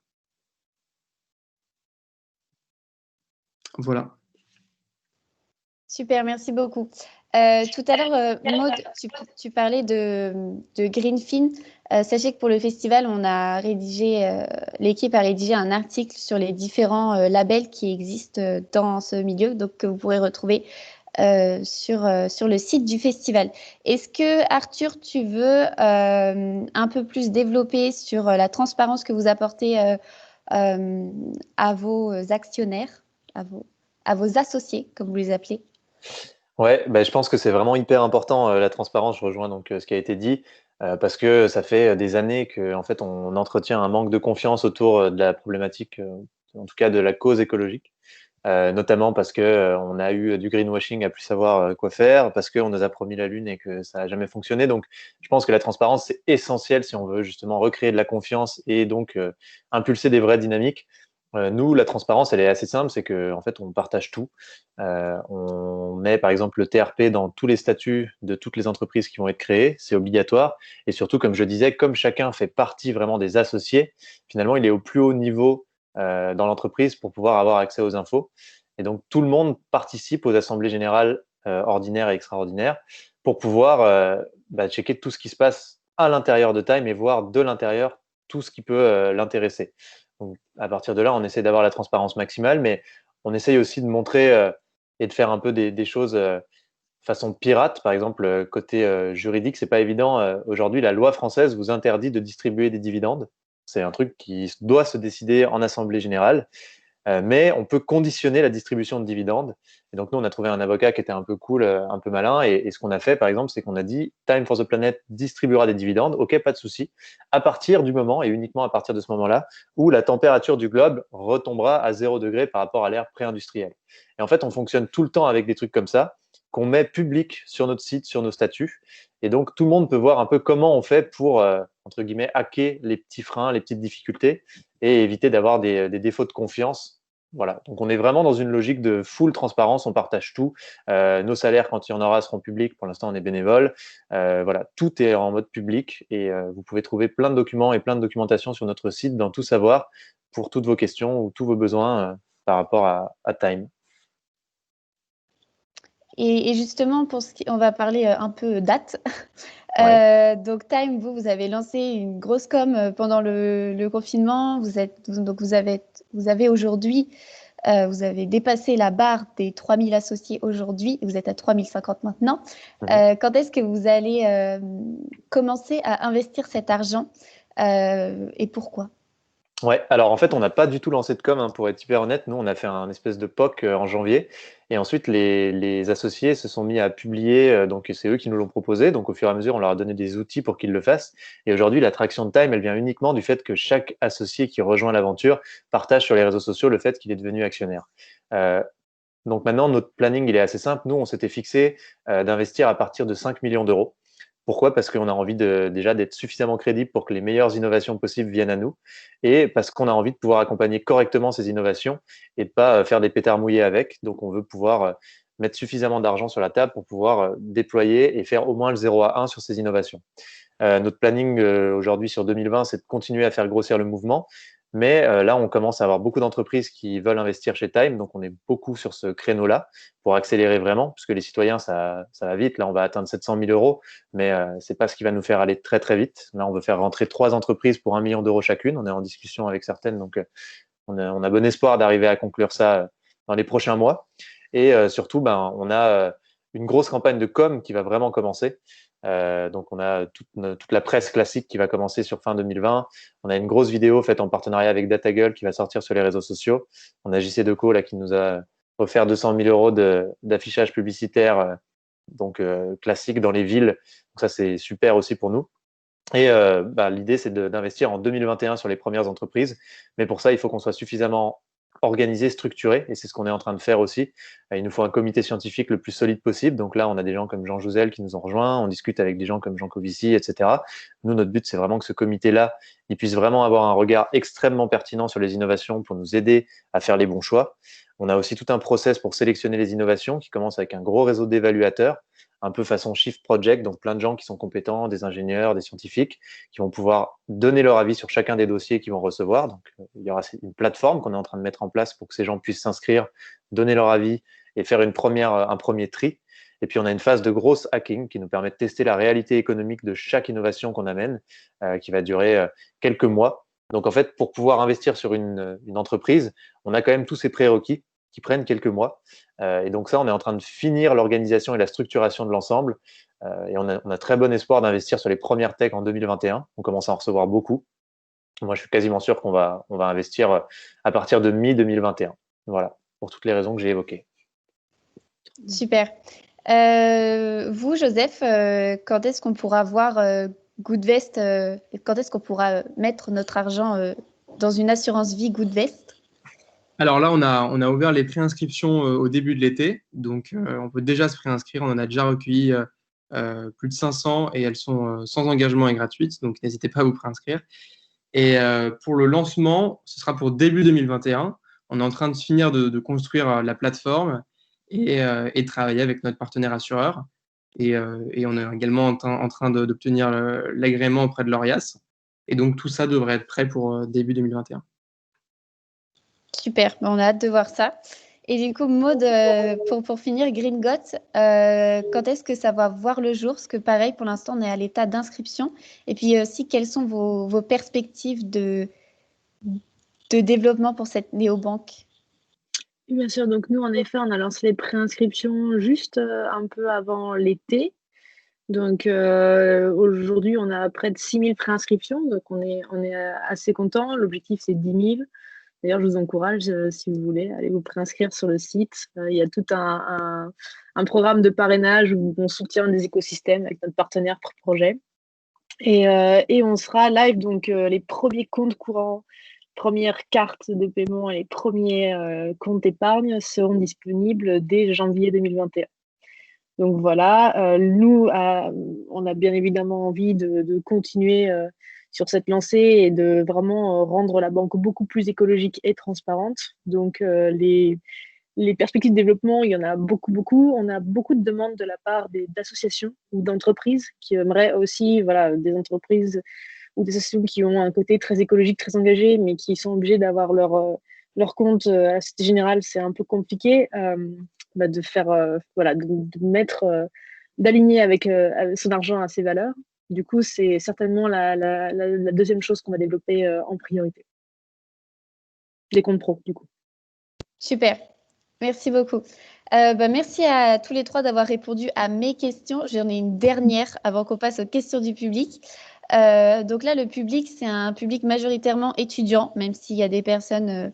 Voilà. Super, merci beaucoup. Tout à l'heure, Maud, tu parlais de Greenfin. Sachez que pour le festival, l'équipe a rédigé un article sur les différents labels qui existent dans ce milieu, donc que vous pourrez retrouver sur le site du festival. Est-ce que, Arthur, tu veux un peu plus développer sur la transparence que vous apportez à vos actionnaires, à vos associés, comme vous les appelez? Ouais, je pense que c'est vraiment hyper important la transparence. Je rejoins donc ce qui a été dit parce que ça fait des années que en fait on entretient un manque de confiance autour de la problématique, en tout cas de la cause écologique, notamment parce que on a eu du greenwashing à plus savoir quoi faire, parce qu'on nous a promis la lune et que ça n'a jamais fonctionné. Donc, je pense que la transparence c'est essentiel si on veut justement recréer de la confiance et donc impulser des vraies dynamiques. Nous, la transparence, elle est assez simple, c'est que en fait, on partage tout. On met par exemple le TRP dans tous les statuts de toutes les entreprises qui vont être créées, c'est obligatoire. Et surtout, comme je disais, comme chacun fait partie vraiment des associés, finalement, il est au plus haut niveau dans l'entreprise pour pouvoir avoir accès aux infos. Et donc, tout le monde participe aux assemblées générales ordinaires et extraordinaires pour pouvoir checker tout ce qui se passe à l'intérieur de Time et voir de l'intérieur tout ce qui peut l'intéresser. Donc, à partir de là, on essaie d'avoir la transparence maximale, mais on essaye aussi de montrer et de faire un peu des choses façon pirate. Par exemple, côté juridique, c'est pas évident. Aujourd'hui, la loi française vous interdit de distribuer des dividendes. C'est un truc qui doit se décider en assemblée générale. Mais on peut conditionner la distribution de dividendes. Et donc, nous, on a trouvé un avocat qui était un peu cool, un peu malin. Et ce qu'on a fait, par exemple, c'est qu'on a dit Time for the Planet distribuera des dividendes. OK, pas de souci. À partir du moment, et uniquement à partir de ce moment-là, où la température du globe retombera à 0 degré par rapport à l'ère pré-industrielle. Et en fait, on fonctionne tout le temps avec des trucs comme ça, qu'on met public sur notre site, sur nos statuts. Et donc, tout le monde peut voir un peu comment on fait pour, entre guillemets, hacker les petits freins, les petites difficultés et éviter d'avoir des défauts de confiance. Voilà, donc on est vraiment dans une logique de full transparence, on partage tout. Nos salaires, quand il y en aura, seront publics. Pour l'instant, on est bénévole. Voilà, tout est en mode public et vous pouvez trouver plein de documents et plein de documentation sur notre site dans Tout Savoir pour toutes vos questions ou tous vos besoins par rapport à Time. Et justement, on va parler un peu date. Ouais. Donc Time, vous avez lancé une grosse com pendant le confinement. Vous avez aujourd'hui, vous avez dépassé la barre des 3000 associés aujourd'hui. Vous êtes à 3050 maintenant. Quand est-ce que vous allez commencer à investir cet argent et pourquoi? Ouais, alors en fait, on n'a pas du tout lancé de com, hein, pour être hyper honnête. Nous, on a fait un espèce de POC en janvier. Et ensuite, les associés se sont mis à publier. Donc, c'est eux qui nous l'ont proposé. Donc, au fur et à mesure, on leur a donné des outils pour qu'ils le fassent. Et aujourd'hui, l'attraction de Time, elle vient uniquement du fait que chaque associé qui rejoint l'aventure partage sur les réseaux sociaux le fait qu'il est devenu actionnaire. Euh, donc maintenant, notre planning, il est assez simple. Nous, on s'était fixé d'investir à partir de 5 millions d'euros. Pourquoi? Parce qu'on a envie déjà d'être suffisamment crédible pour que les meilleures innovations possibles viennent à nous et parce qu'on a envie de pouvoir accompagner correctement ces innovations et de pas faire des pétards mouillés avec. Donc, on veut pouvoir mettre suffisamment d'argent sur la table pour pouvoir déployer et faire au moins le 0 à 1 sur ces innovations. Notre planning aujourd'hui sur 2020, c'est de continuer à faire grossir le mouvement. Mais là, on commence à avoir beaucoup d'entreprises qui veulent investir chez Time. Donc, on est beaucoup sur ce créneau-là pour accélérer vraiment, puisque les citoyens, ça va vite. Là, on va atteindre 700 000 euros, mais ce n'est pas ce qui va nous faire aller très, très vite. Là, on veut faire rentrer 3 entreprises pour 1 million d'euros chacune. On est en discussion avec certaines. Donc, on a bon espoir d'arriver à conclure ça dans les prochains mois. Et surtout, ben, on a une grosse campagne de com qui va vraiment commencer. Donc, on a toute la presse classique qui va commencer sur fin 2020. On a une grosse vidéo faite en partenariat avec DataGull qui va sortir sur les réseaux sociaux. On a JC Deco là, qui nous a offert 200 000 euros d'affichage publicitaire donc classique dans les villes. Donc ça, c'est super aussi pour nous. Et l'idée, c'est d'investir en 2021 sur les premières entreprises. Mais pour ça, il faut qu'on soit suffisamment organisé, structuré. Et c'est ce qu'on est en train de faire aussi. Il nous faut un comité scientifique le plus solide possible. Donc là, on a des gens comme Jean Jouzel qui nous ont rejoints. On discute avec des gens comme Jean Covici, etc. Nous, notre but, c'est vraiment que ce comité-là, il puisse vraiment avoir un regard extrêmement pertinent sur les innovations pour nous aider à faire les bons choix. On a aussi tout un process pour sélectionner les innovations qui commence avec un gros réseau d'évaluateurs, un peu façon Shift Project, donc plein de gens qui sont compétents, des ingénieurs, des scientifiques, qui vont pouvoir donner leur avis sur chacun des dossiers qu'ils vont recevoir. Donc, il y aura une plateforme qu'on est en train de mettre en place pour que ces gens puissent s'inscrire, donner leur avis et faire un premier tri. Et puis, on a une phase de grosse hacking qui nous permet de tester la réalité économique de chaque innovation qu'on amène, qui va durer quelques mois. Donc, en fait, pour pouvoir investir sur une entreprise, on a quand même tous ces prérequis qui prennent quelques mois. Et donc ça, on est en train de finir l'organisation et la structuration de l'ensemble. Et on a très bon espoir d'investir sur les premières techs en 2021. On commence à en recevoir beaucoup. Moi, je suis quasiment sûr qu'on va investir à partir de mi-2021. Voilà, pour toutes les raisons que j'ai évoquées. Super. Vous, Joseph, quand est-ce qu'on pourra voir Goodvest quand est-ce qu'on pourra mettre notre argent dans une assurance vie Goodvest? Alors là, on a ouvert les préinscriptions au début de l'été. Donc, on peut déjà se préinscrire. On en a déjà recueilli plus de 500 et elles sont sans engagement et gratuites. Donc, n'hésitez pas à vous préinscrire. Et pour le lancement, ce sera pour début 2021. On est en train de finir de construire la plateforme et de travailler avec notre partenaire assureur. Et on est également en train d'obtenir l'agrément auprès de l'ORIAS. Et donc, tout ça devrait être prêt pour début 2021. Super, on a hâte de voir ça. Et du coup, Maud, pour finir, Gringot, quand est-ce que ça va voir le jour? Parce que pareil, pour l'instant, on est à l'état d'inscription. Et puis aussi, quelles sont vos perspectives de développement pour cette néobanque? Bien sûr, donc nous, en effet, on a lancé les préinscriptions juste un peu avant l'été. Donc aujourd'hui, on a près de 6 000 préinscriptions, donc on est assez content. L'objectif, c'est 10 000. D'ailleurs, je vous encourage, si vous voulez, aller vous préinscrire sur le site. Il y a tout un programme de parrainage où on soutient des écosystèmes avec notre partenaire projet. Et on sera live, donc les premiers comptes courants, premières cartes de paiement et les premiers comptes épargne seront disponibles dès janvier 2021. Donc voilà, nous, on a bien évidemment envie de continuer sur cette lancée et de vraiment rendre la banque beaucoup plus écologique et transparente. Donc les perspectives de développement, il y en a beaucoup. On a beaucoup de demandes de la part d'associations ou d'entreprises qui aimeraient aussi, voilà, des entreprises ou des associations qui ont un côté très écologique, très engagé, mais qui sont obligés d'avoir leur compte à la Société Générale. C'est un peu compliqué de faire, voilà, de mettre, d'aligner avec son argent à ses valeurs. Du coup, c'est certainement la deuxième chose qu'on va développer en priorité. Les comptes pro, du coup. Super, merci beaucoup. Merci à tous les trois d'avoir répondu à mes questions. J'en ai une dernière avant qu'on passe aux questions du public. Donc là, le public, c'est un public majoritairement étudiant, même s'il y a des personnes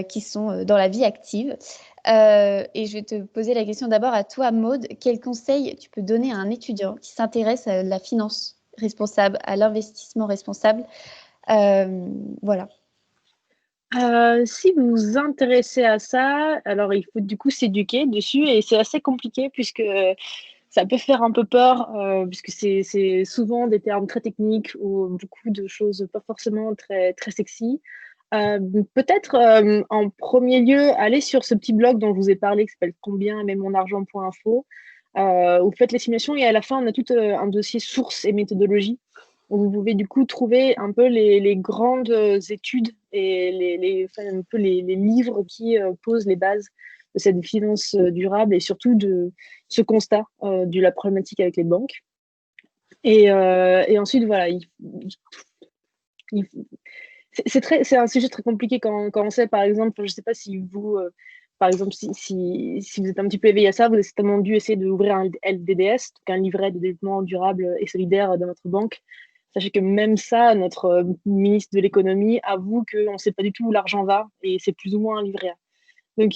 qui sont dans la vie active. Et je vais te poser la question d'abord à toi, Maude. Quel conseil tu peux donner à un étudiant qui s'intéresse à la finance responsable, à l'investissement responsable? Voilà. Si vous vous intéressez à ça, alors il faut du coup s'éduquer dessus et c'est assez compliqué puisque ça peut faire un peu peur puisque c'est souvent des termes très techniques ou beaucoup de choses pas forcément très, très sexy. Peut-être en premier lieu, allez sur ce petit blog dont je vous ai parlé qui s'appelle combien aimait mon argent.info. Vous faites les simulations et à la fin, on a tout un dossier sources et méthodologie où vous pouvez du coup trouver un peu les grandes études et un peu les livres qui posent les bases de cette finance durable et surtout de ce constat de la problématique avec les banques. Et ensuite, voilà, c'est un sujet très compliqué quand on sait, par exemple, je ne sais pas si vous, par exemple, si vous êtes un petit peu éveillé à ça, vous avez certainement dû essayer d'ouvrir un LDDS, donc un livret de développement durable et solidaire dans votre banque. Sachez que même ça, notre ministre de l'économie avoue qu'on ne sait pas du tout où l'argent va et c'est plus ou moins un livret A. Donc,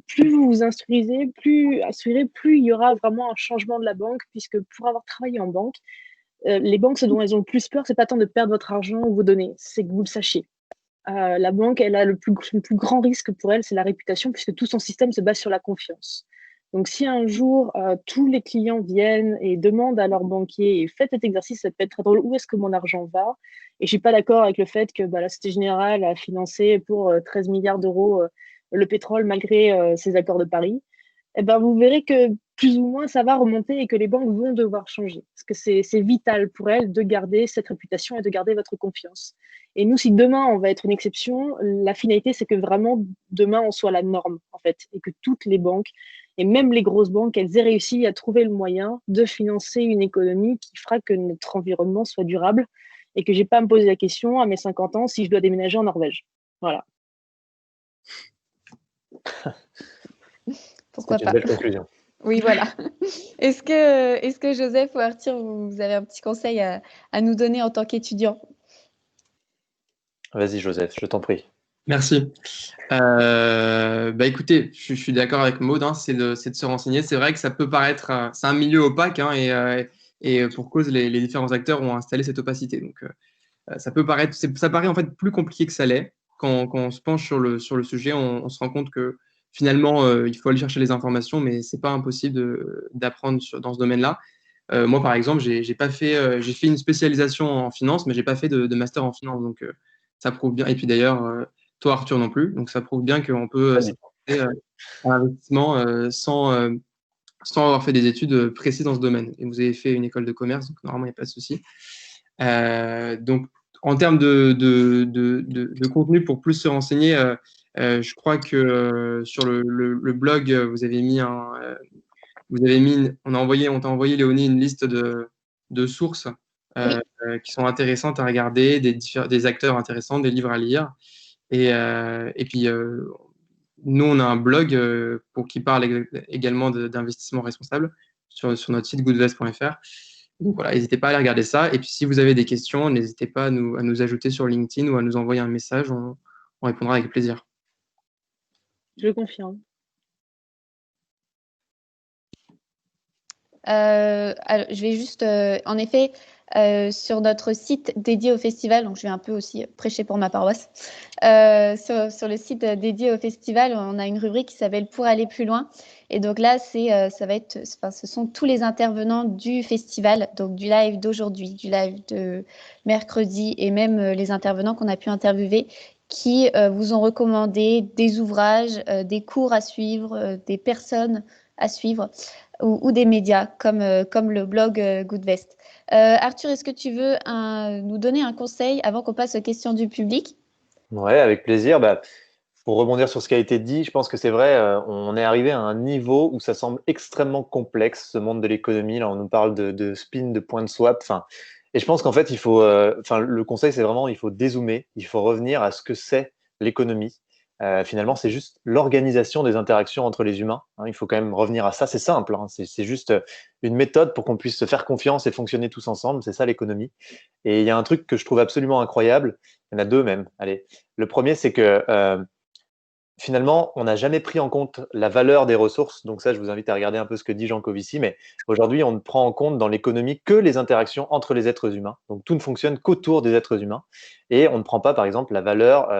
plus vous vous instruisez, plus il y aura vraiment un changement de la banque, puisque pour avoir travaillé en banque, les banques, ce dont elles ont le plus peur, c'est pas tant de perdre votre argent ou vos données, c'est que vous le sachiez. La banque, elle a le plus grand risque pour elle, c'est la réputation, puisque tout son système se base sur la confiance. Donc, si un jour, tous les clients viennent et demandent à leur banquier, et faites cet exercice, ça peut être très drôle, où est-ce que mon argent va? Et je suis pas d'accord avec le fait que la Société Générale a financé pour 13 milliards d'euros le pétrole malgré ses accords de Paris. Eh ben, vous verrez que plus ou moins ça va remonter et que les banques vont devoir changer. Parce que c'est vital pour elles de garder cette réputation et de garder votre confiance. Et nous, si demain on va être une exception, la finalité, c'est que vraiment demain on soit la norme, en fait, et que toutes les banques, et même les grosses banques, elles aient réussi à trouver le moyen de financer une économie qui fera que notre environnement soit durable et que j'ai pas à me poser la question à mes 50 ans si je dois déménager en Norvège. Voilà. Pourquoi C'est pas? une belle conclusion. Oui, voilà. Est-ce que Joseph ou Arthur, vous avez un petit conseil à nous donner en tant qu'étudiant? Vas-y, Joseph, je t'en prie. Merci. Écoutez, je suis d'accord avec Maud, hein, c'est de se renseigner. C'est vrai que ça peut paraître, c'est un milieu opaque, hein, et pour cause, les différents acteurs ont installé cette opacité. Donc, ça peut paraître, ça paraît en fait plus compliqué que ça l'est. Quand on se penche sur le sujet, on se rend compte que finalement, il faut aller chercher les informations, mais c'est pas impossible d'apprendre dans ce domaine-là. Moi, par exemple, j'ai pas fait, j'ai fait une spécialisation en finance, mais j'ai pas fait de master en finance. Donc, ça prouve bien. Et puis d'ailleurs, toi, Arthur, non plus. Donc, ça prouve bien qu'on peut s'intéresser à l'investissement sans avoir fait des études précises dans ce domaine. Et vous avez fait une école de commerce, donc normalement, il n'y a pas de souci. Donc, en termes de contenu pour plus se renseigner, je crois que sur le blog, vous avez mis on t'a envoyé, Léonie, une liste de sources Oui. qui sont intéressantes à regarder, des acteurs intéressants, des livres à lire. Et puis, nous, on a un blog qui parle également d'investissement responsable sur notre site goodvest.fr. Donc voilà, n'hésitez pas à aller regarder ça. Et puis, si vous avez des questions, n'hésitez pas à nous ajouter sur LinkedIn ou à nous envoyer un message. On répondra avec plaisir. Je le confirme. Alors, je vais juste, en effet, sur notre site dédié au festival, donc je vais un peu aussi prêcher pour ma paroisse, sur le site dédié au festival, on a une rubrique qui s'appelle Pour aller plus loin. Et donc là, ce sont tous les intervenants du festival, donc du live d'aujourd'hui, du live de mercredi et même les intervenants qu'on a pu interviewer qui vous ont recommandé des ouvrages, des cours à suivre, des personnes à suivre ou des médias comme le blog Goodvest. Arthur, est-ce que tu veux nous donner un conseil avant qu'on passe aux questions du public? Ouais, avec plaisir. Pour rebondir sur ce qui a été dit, je pense que c'est vrai, on est arrivé à un niveau où ça semble extrêmement complexe, ce monde de l'économie. Là, on nous parle de spin, de point de swap. Et je pense qu'en fait, le conseil, c'est vraiment, il faut dézoomer, il faut revenir à ce que c'est l'économie. finalement, c'est juste l'organisation des interactions entre les humains. Hein. Il faut quand même revenir à ça. C'est simple. Hein. C'est juste une méthode pour qu'on puisse se faire confiance et fonctionner tous ensemble. C'est ça l'économie. Et il y a un truc que je trouve absolument incroyable. Il y en a deux même. Allez. Le premier, c'est que finalement, on n'a jamais pris en compte la valeur des ressources. Donc ça, je vous invite à regarder un peu ce que dit Jean Covici. Mais aujourd'hui, on ne prend en compte dans l'économie que les interactions entre les êtres humains. Donc tout ne fonctionne qu'autour des êtres humains. Et on ne prend pas, par exemple, la valeur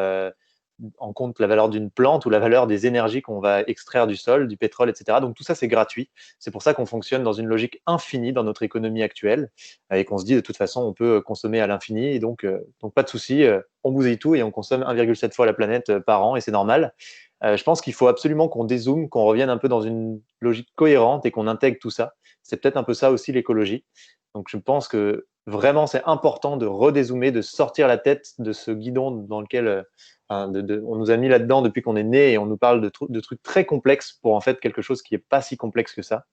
en compte la valeur d'une plante ou la valeur des énergies qu'on va extraire du sol, du pétrole, etc. Donc tout ça, c'est gratuit. C'est pour ça qu'on fonctionne dans une logique infinie dans notre économie actuelle et qu'on se dit de toute façon, on peut consommer à l'infini. Et donc pas de souci, on bousille tout et on consomme 1,7 fois la planète par an et c'est normal. Je pense qu'il faut absolument qu'on dézoome, qu'on revienne un peu dans une logique cohérente et qu'on intègre tout ça. C'est peut-être un peu ça aussi l'écologie. Donc je pense que vraiment, c'est important de redézoomer, de sortir la tête de ce guidon dans lequel on nous a mis là-dedans depuis qu'on est né et on nous parle de trucs très complexes pour en fait quelque chose qui n'est pas si complexe que ça.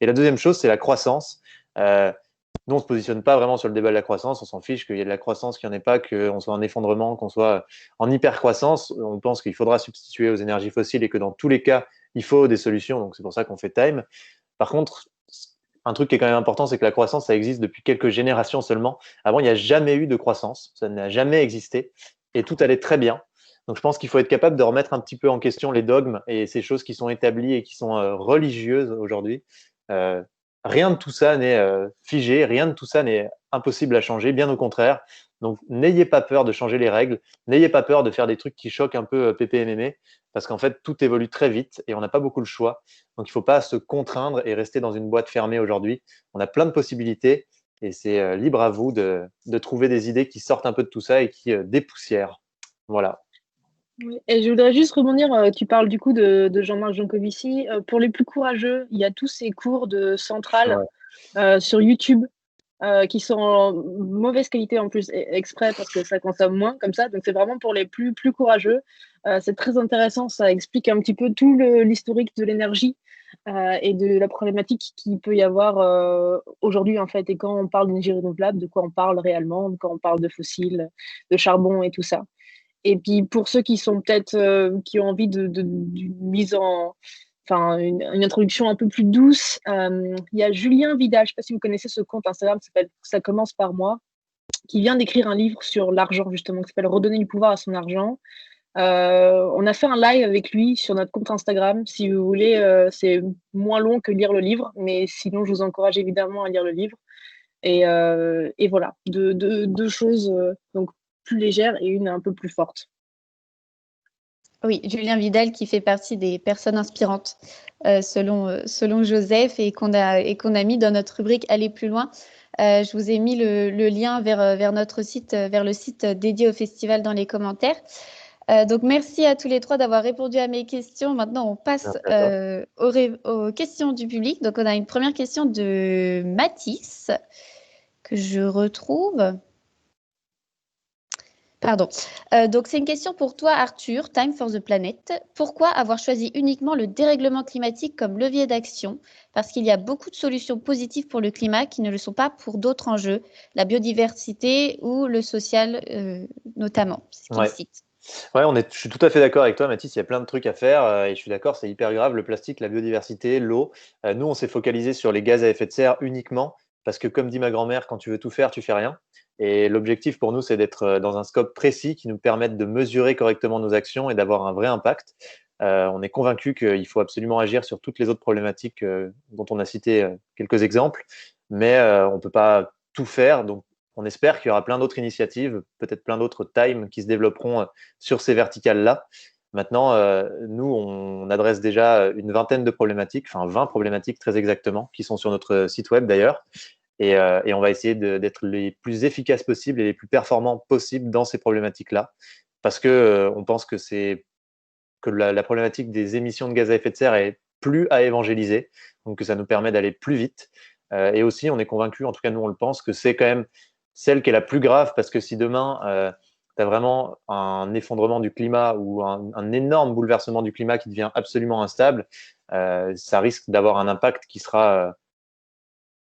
Et la deuxième chose, c'est la croissance. Nous, on ne se positionne pas vraiment sur le débat de la croissance. On s'en fiche qu'il y ait de la croissance, qu'il n'y en ait pas, qu'on soit en effondrement, qu'on soit en hyper-croissance. On pense qu'il faudra substituer aux énergies fossiles et que dans tous les cas, il faut des solutions. Donc, c'est pour ça qu'on fait Time. Par contre, un truc qui est quand même important, c'est que la croissance, ça existe depuis quelques générations seulement. Avant, il n'y a jamais eu de croissance. Ça n'a jamais existé. Et tout allait très bien. Donc, je pense qu'il faut être capable de remettre un petit peu en question les dogmes et ces choses qui sont établies et qui sont religieuses aujourd'hui. Rien de tout ça n'est figé, rien de tout ça n'est impossible à changer, bien au contraire. Donc, n'ayez pas peur de changer les règles, n'ayez pas peur de faire des trucs qui choquent un peu PPMM, parce qu'en fait, tout évolue très vite et on n'a pas beaucoup le choix. Donc, il ne faut pas se contraindre et rester dans une boîte fermée aujourd'hui. On a plein de possibilités et c'est libre à vous de trouver des idées qui sortent un peu de tout ça et qui dépoussièrent. Voilà. Oui. Et je voudrais juste rebondir, tu parles du coup de Jean-Marc Jancovici. Pour les plus courageux, il y a tous ces cours de centrale sur YouTube qui sont en mauvaise qualité en plus, exprès parce que ça consomme moins comme ça. Donc c'est vraiment pour les plus courageux. C'est très intéressant, ça explique un petit peu tout l'historique de l'énergie et de la problématique qu'il peut y avoir aujourd'hui en fait. Et quand on parle d'énergie renouvelable, de quoi on parle réellement, quand on parle de fossiles, de charbon et tout ça. Et puis pour ceux qui sont peut-être qui ont envie d'une mise en, enfin une introduction un peu plus douce, il y a Julien Vidal, je ne sais pas si vous connaissez ce compte Instagram, ça commence par moi, qui vient d'écrire un livre sur l'argent justement, qui s'appelle Redonner du pouvoir à son argent. On a fait un live avec lui sur notre compte Instagram. Si vous voulez, c'est moins long que lire le livre, mais sinon je vous encourage évidemment à lire le livre. Et voilà, deux choses donc plus légères et une un peu plus forte. Oui, Julien Vidal qui fait partie des personnes inspirantes selon Joseph et qu'on a mis dans notre rubrique Aller plus loin. Je vous ai mis le lien vers notre site, vers le site dédié au festival dans les commentaires. Donc, merci à tous les trois d'avoir répondu à mes questions. Maintenant, on passe aux questions du public. Donc, on a une première question de Mathis que je retrouve. Pardon. Donc, c'est une question pour toi, Arthur, Time for the Planet. Pourquoi avoir choisi uniquement le dérèglement climatique comme levier d'action? Parce qu'il y a beaucoup de solutions positives pour le climat qui ne le sont pas pour d'autres enjeux, la biodiversité ou le social notamment. C'est ce qu'il cite. Ouais, je suis tout à fait d'accord avec toi, Mathis. Il y a plein de trucs à faire et je suis d'accord, c'est hyper grave. Le plastique, la biodiversité, l'eau. Nous, on s'est focalisé sur les gaz à effet de serre uniquement parce que, comme dit ma grand-mère, quand tu veux tout faire, tu fais rien. Et l'objectif pour nous, c'est d'être dans un scope précis qui nous permette de mesurer correctement nos actions et d'avoir un vrai impact. On est convaincu qu'il faut absolument agir sur toutes les autres problématiques dont on a cité quelques exemples, mais on ne peut pas tout faire. Donc, on espère qu'il y aura plein d'autres initiatives, peut-être plein d'autres times qui se développeront sur ces verticales-là. Maintenant, nous, on adresse déjà une vingtaine de problématiques, enfin 20 problématiques très exactement, qui sont sur notre site web d'ailleurs. Et on va essayer d'être les plus efficaces possibles et les plus performants possibles dans ces problématiques-là. Parce qu'on pense que la problématique des émissions de gaz à effet de serre est plus à évangéliser, donc que ça nous permet d'aller plus vite. Et aussi, on est convaincu, en tout cas nous on le pense, que c'est quand même celle qui est la plus grave, parce que si demain, tu as vraiment un effondrement du climat ou un énorme bouleversement du climat qui devient absolument instable, ça risque d'avoir un impact qui sera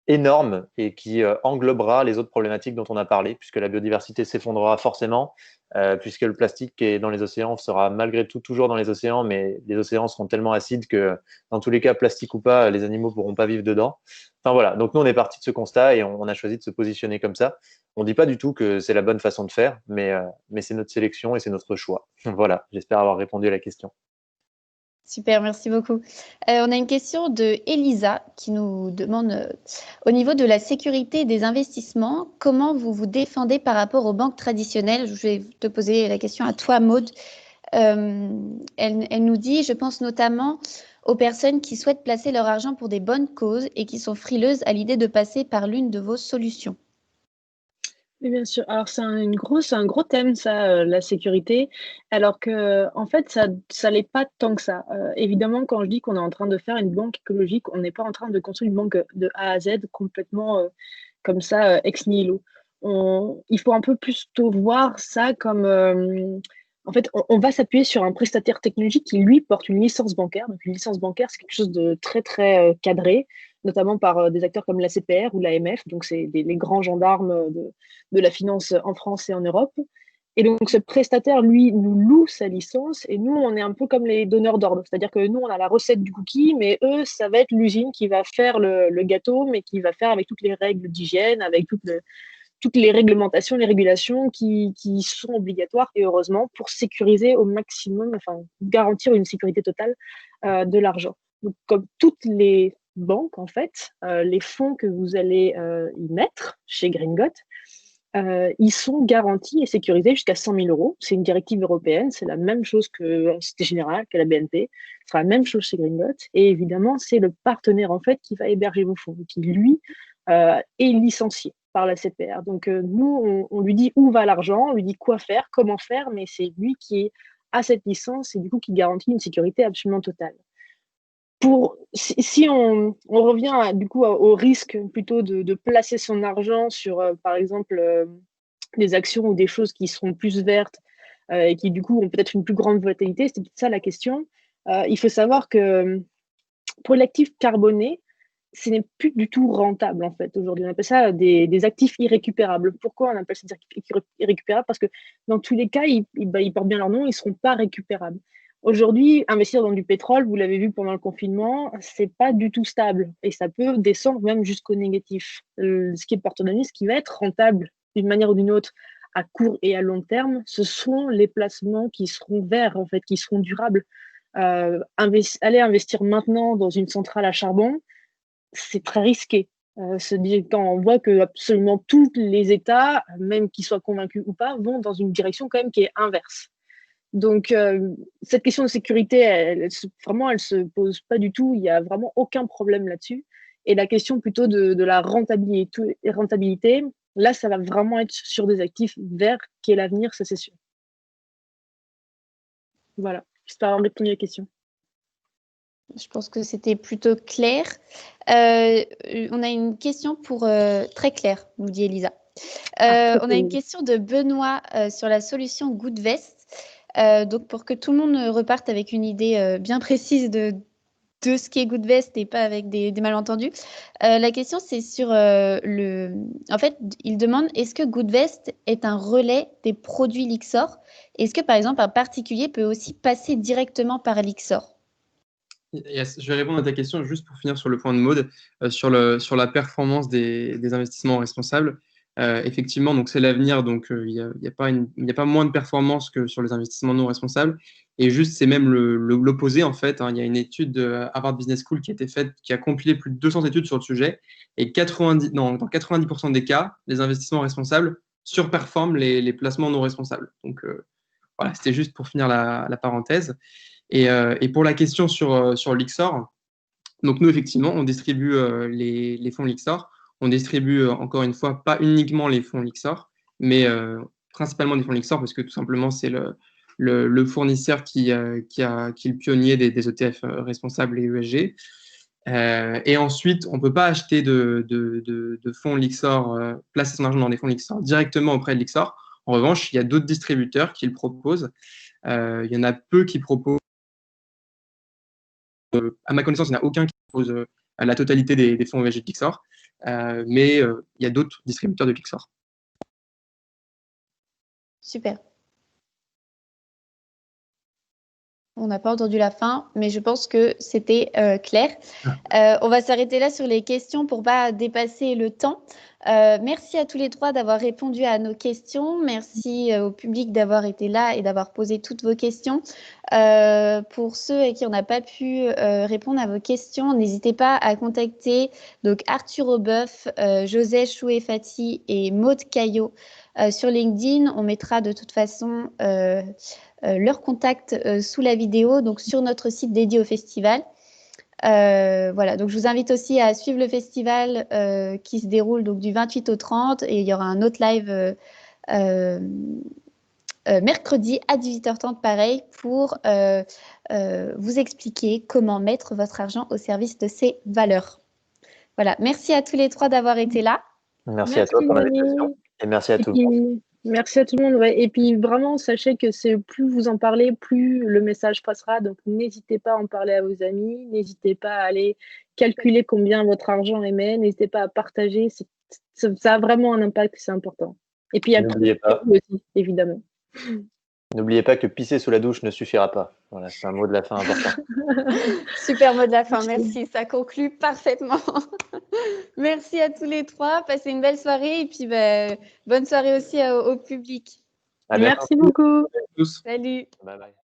énorme et qui englobera les autres problématiques dont on a parlé, puisque la biodiversité s'effondrera forcément, puisque le plastique qui est dans les océans sera malgré tout toujours dans les océans, mais les océans seront tellement acides que dans tous les cas, plastique ou pas, les animaux pourront pas vivre dedans. Enfin voilà, donc nous on est parti de ce constat et on a choisi de se positionner comme ça. On dit pas du tout que c'est la bonne façon de faire, mais c'est notre sélection et c'est notre choix. Voilà, j'espère avoir répondu à la question. Super, merci beaucoup. On a une question de Elisa qui nous demande, au niveau de la sécurité des investissements, comment vous vous défendez par rapport aux banques traditionnelles? Je vais te poser la question à toi, Maud. Elle nous dit, je pense notamment aux personnes qui souhaitent placer leur argent pour des bonnes causes et qui sont frileuses à l'idée de passer par l'une de vos solutions. Oui, bien sûr. Alors c'est un gros thème ça, la sécurité, alors que en fait ça l'est pas tant que ça. Évidemment, quand je dis qu'on est en train de faire une banque écologique, on n'est pas en train de construire une banque, de A à Z complètement, comme ça, ex nihilo. Il faut un peu plutôt voir ça comme, en fait, on va s'appuyer sur un prestataire technologique qui, lui, porte une licence bancaire. Donc une licence bancaire, c'est quelque chose de très, très, cadré, notamment par, des acteurs comme l'ACPR ou l'AMF, donc c'est les grands gendarmes, de la finance en France et en Europe. Et donc, ce prestataire, lui, nous loue sa licence et nous, on est un peu comme les donneurs d'ordre. C'est-à-dire que nous, on a la recette du cookie, mais eux, ça va être l'usine qui va faire le gâteau, mais qui va faire avec toutes les règles d'hygiène, avec toutes les réglementations, les régulations qui sont obligatoires, et heureusement, pour sécuriser au maximum, enfin, garantir une sécurité totale de l'argent. Donc, comme toutes les banques, en fait, les fonds que vous allez y mettre chez Gringot, ils sont garantis et sécurisés jusqu'à 100 000 euros. C'est une directive européenne, c'est la même chose que la Société Générale, que la BNP, ce sera la même chose chez Gringot. Et évidemment, c'est le partenaire en fait qui va héberger vos fonds, qui lui est licencié par la CPR. Donc nous, on lui dit où va l'argent, on lui dit quoi faire, comment faire, mais c'est lui qui a cette licence et du coup qui garantit une sécurité absolument totale. Si on revient du coup au risque plutôt de placer son argent sur, par exemple, des actions ou des choses qui seront plus vertes et qui du coup ont peut-être une plus grande volatilité, c'est peut-être ça la question. Il faut savoir que pour l'actif carboné, ce n'est plus du tout rentable en fait aujourd'hui. On appelle ça des actifs irrécupérables. Pourquoi on appelle ça des actifs irrécupérables? Parce que dans tous les cas, ils portent bien leur nom, ils ne seront pas récupérables. Aujourd'hui, investir dans du pétrole, vous l'avez vu pendant le confinement, c'est pas du tout stable et ça peut descendre même jusqu'au négatif. Ce qui est porte-données, ce qui va être rentable d'une manière ou d'une autre à court et à long terme, ce sont les placements qui seront verts en fait, qui seront durables. Aller investir maintenant dans une centrale à charbon, c'est très risqué. Quand on voit que absolument tous les États, même qu'ils soient convaincus ou pas, vont dans une direction quand même qui est inverse. Donc, cette question de sécurité, elle se pose pas du tout. Il n'y a vraiment aucun problème là-dessus. Et la question plutôt de la rentabilité, là, ça va vraiment être sur des actifs verts qui est l'avenir, ça c'est sûr. Voilà, j'espère avoir répondu à la question. Je pense que c'était plutôt clair. On a une question très claire, nous dit Elisa. On a une question de Benoît sur la solution Goodvest. Donc, pour que tout le monde reparte avec une idée bien précise de ce qu'est Goodvest et pas avec des malentendus. La question, c'est sur En fait, il demande, est-ce que Goodvest est un relais des produits Lyxor? Est-ce que, par exemple, un particulier peut aussi passer directement par Lyxor? Yes, je vais répondre à ta question juste pour finir sur le point de Maud, sur la performance des investissements responsables. Effectivement, donc c'est l'avenir, donc il y a pas moins de performance que sur les investissements non responsables. Et juste, c'est même l'opposé en fait. Hein. Il y a une étude de Harvard Business School qui a été faite, qui a compilé plus de 200 études sur le sujet. Et dans 90% des cas, les investissements responsables surperforment les placements non responsables. Donc voilà, c'était juste pour finir la parenthèse. Et pour la question sur Lyxor, donc nous, effectivement, on distribue les fonds Lyxor. On distribue, encore une fois, pas uniquement les fonds Lyxor, mais principalement des fonds Lyxor, parce que tout simplement, c'est le fournisseur qui est le pionnier des ETF responsables et ESG. Et ensuite, on ne peut pas acheter de fonds Lyxor, placer son argent dans des fonds Lyxor directement auprès de Lyxor. En revanche, il y a d'autres distributeurs qui le proposent. Il y en a peu qui proposent. À ma connaissance, il n'y en a aucun qui propose la totalité des fonds ESG de Lyxor. mais il y a d'autres distributeurs de Clixor. Super. On n'a pas entendu la fin, mais je pense que c'était clair. On va s'arrêter là sur les questions pour ne pas dépasser le temps. Merci à tous les trois d'avoir répondu à nos questions. Merci au public d'avoir été là et d'avoir posé toutes vos questions. Pour ceux à qui on n'a pas pu répondre à vos questions, n'hésitez pas à contacter donc Arthur Aubeuf, José Chouet-Fati et Maude Caillot sur LinkedIn. On mettra de toute façon leur contact sous la vidéo, donc sur notre site dédié au festival. Voilà, donc je vous invite aussi à suivre le festival qui se déroule donc du 28 au 30 et il y aura un autre live mercredi à 18h30 pareil pour vous expliquer comment mettre votre argent au service de ces valeurs. Voilà, merci à tous les trois d'avoir été là. Merci à toi pour l'invitation et merci à tous. Merci à tout le monde. Ouais. Et puis vraiment, sachez que c'est plus vous en parlez, plus le message passera. Donc n'hésitez pas à en parler à vos amis, n'hésitez pas à aller calculer combien votre argent émet, n'hésitez pas à partager. Ça a vraiment un impact, c'est important. Et puis n'oubliez pas aussi, évidemment. N'oubliez pas que pisser sous la douche ne suffira pas. Voilà, c'est un mot de la fin important. Super mot de la fin, merci. Ça conclut parfaitement. Merci à tous les trois. Passez une belle soirée et puis bonne soirée aussi au public. À bientôt. Merci beaucoup. Tous. Salut. Bye bye.